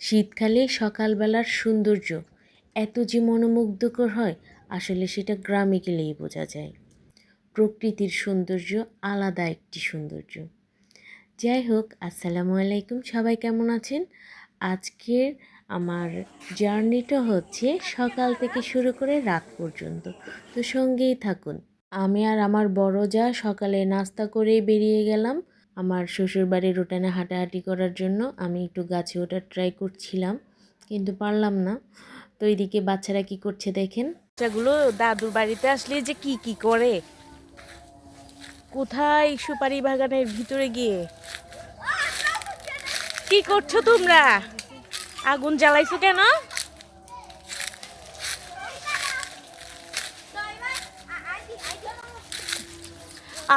শীতকালে সকালবেলার সৌন্দর্য এত যে মনোমুগ্ধকর হয়, আসলে সেটা গ্রামে গেলেই বোঝা যায়। প্রকৃতির সৌন্দর্য আলাদা একটি সৌন্দর্য। যাই হোক, আসসালামু আলাইকুম, সবাই কেমন আছেন? আজকের আমার জার্নিটা হচ্ছে সকাল থেকে শুরু করে রাত পর্যন্ত, তো সঙ্গেই থাকুন। আমি আর আমার বড় যা সকালে নাস্তা করেই বেরিয়ে গেলাম আমার শ্বশুরবাড়ির উঠানে হাঁটাহাঁটি করার জন্য। আমি একটু গাছে ওঠার ট্রাই করছিলাম, কিন্তু পারলাম না। তো এইদিকে বাচ্চারা কি করছে দেখেন। বাচ্চাগুলো দাদুর বাড়িতে আসলে যে কি কি করে, কোথায় সুপারি বাগানের ভিতরে গিয়ে কি করছো তোমরা? আগুন জ্বালাইছো কেন?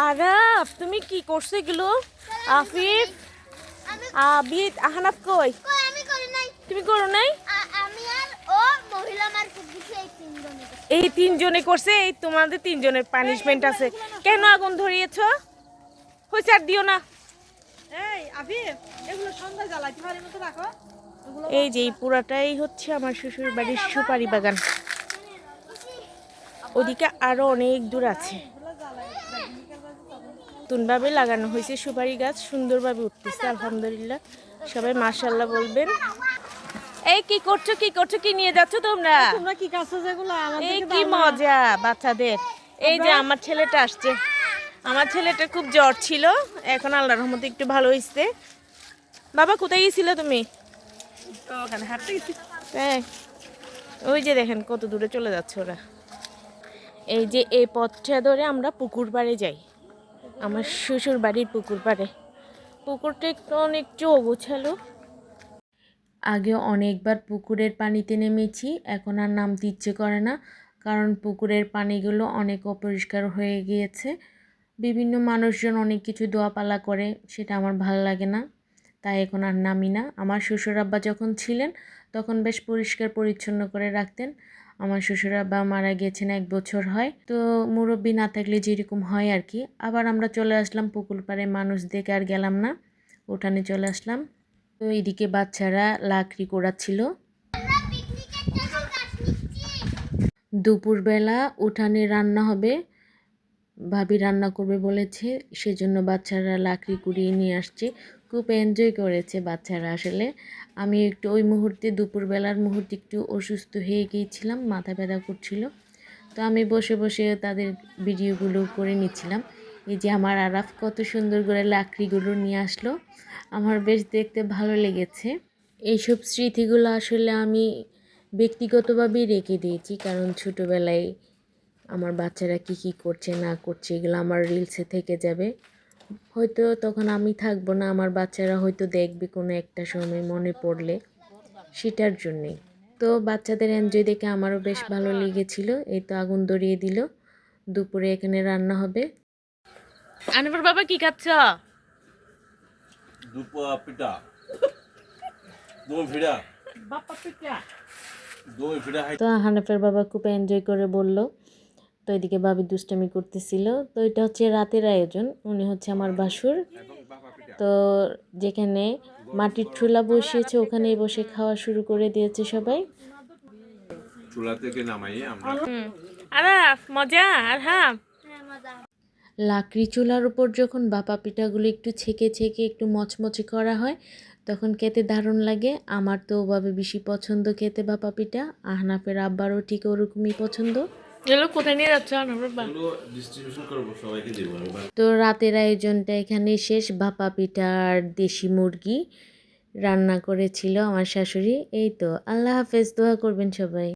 আরাফ, তুমি কি করছো এগুলো? আফিফ, আবিদ, আহনাফ কই? তুমি করো নাই? এই তিনজনে করছে। এই তোমাদের তিনজনের পানিশমেন্ট আছে। কেন আগুন ধরিয়েছো? হইছে, আর দিও না। এই যে এই পুরাটাই হচ্ছে আমার শ্বশুর বাড়ির সুপারি বাগান। ওদিকে আরো অনেক দূর আছে। নতুনভাবে লাগানো হয়েছে সুপারি গাছ, সুন্দরভাবে উঠতেছে আলহামদুলিল্লাহ। সবাই মাশাআল্লাহ বলবেন। এই কি করছো, কি করছো, কি নিয়ে যাচ্ছ তোমরা? কি করছো যেগুলো? এই কি মজা বাচ্চাদের। এই যে আমার ছেলেটা আসছে। আমার ছেলেটা খুব জ্বর ছিল, এখন আল্লাহর রহমতে একটু ভালো হয়েছে। বাবা, কোথায় গেছিলে তুমি? ওখানে হাঁটতে গেছি। হ্যাঁ, ওই যে দেখেন কত দূরে চলে যাচ্ছে ওরা। এই যে এই পথটা ধরে আমরা পুকুর পাড়ে যাই, আমার শ্বশুর বাড়ির পুকুর পাড়ে। পুকুরটা একটু অনেকটা অগোছালো। আগে অনেকবার পুকুরের পানিতে নেমেছি, এখন আর নামতে ইচ্ছে করে না, কারণ পুকুরের পানিগুলো অনেক অপরিষ্কার হয়ে গিয়েছে। বিভিন্ন মানুষজন অনেক কিছু দোয়াপালা করে, সেটা আমার ভালো লাগে না, তাই এখন আর নামি না। আমার শ্বশুর আব্বা যখন ছিলেন তখন বেশ পরিষ্কার পরিচ্ছন্ন করে রাখতেন। আমার শ্বশুর আব্বা মারা গিয়েছেন 1 বছর হয়, তো মুরব্বি না থাকলে যেরকম হয় আর কি। আবার আমরা চলে আসলাম পুকুর পাড়ে, মানুষ দেখে আর গেলাম না, উঠানে চলে আসলাম। তো এইদিকে বাচ্চারা লাকড়ি কোড়াচ্ছিল। দুপুরবেলা উঠানে রান্না হবে, ভাবি রান্না করবে বলেছে, সেজন্য বাচ্চারা লাকড়ি কুড়িয়ে নিয়ে আসছে। খুব এনজয় করেছে বাচ্চারা আসলে। আমি একটু ওই মুহূর্তে, দুপুরবেলার মুহূর্তে একটু অসুস্থ হয়ে গিয়েছিলাম, মাথা ব্যথা করছিল, তো আমি বসে বসে তাদের ভিডিওগুলো করে নিচ্ছিলাম। এই যে আমার আরাফ কত সুন্দর করে লাকড়িগুলো নিয়ে আসলো, আমার বেশ দেখতে ভালো লেগেছে। এইসব স্মৃতিগুলো আসলে আমি ব্যক্তিগতভাবেই রেখে দিয়েছি, কারণ ছোটোবেলায় আমার বাচ্চারা কি কি করছে না করছে এগুলো আমার রিলসে থেকে যাবে। হয়তো তখন আমি থাকবো না, আমার বাচ্চারা হয়তো দেখবে কোনো একটা সময় মনে পড়লে, সেটার জন্যেই। তো বাচ্চাদের এনজয় দেখে আমারও বেশ ভালো লেগেছিল। এই তো আগুন ধরিয়ে দিল, দুপুরে এখানে রান্না হবে। আনবার বাবা কি খাচ্ছ? পিঠা দই ভিড়া দই ভিড়া। তো হানাফের বাবা খুব এনজয় করে বলল। তো এদিকে ভাবি দুষ্টামি করতেছিল। তো এটা হচ্ছে রাতের আয়োজন, উনি হচ্ছে আমার ভাসুর। তো যেখানে মাটির চুলা বসিয়েছে ওখানেই বসে খাওয়া শুরু করে দিয়েছে সবাই। চুলা থেকে নামাই আমরা। আরাফ, মজা। আর হ্যাঁ, লাকড়ি চুলার উপর যখন বাপা পিঠাগুলো একটু ছেঁকে ছেঁকে একটু মচমচে করা হয়, তখন খেতে দারুণ লাগে। আমার তো ওভাবে বেশি পছন্দ খেতে বাপা পিঠা, আহনাফের আব্বারও ঠিক ওরকমই পছন্দ। কোথায় নিয়ে যাচ্ছ? তো রাতের আয়োজনটা এখানে শেষ। ভাপা পিঠা আর দেশি মুরগি রান্না করেছিল আমার শাশুড়ি। এই তো, আল্লাহ হাফেজ, দোয়া করবেন সবাই।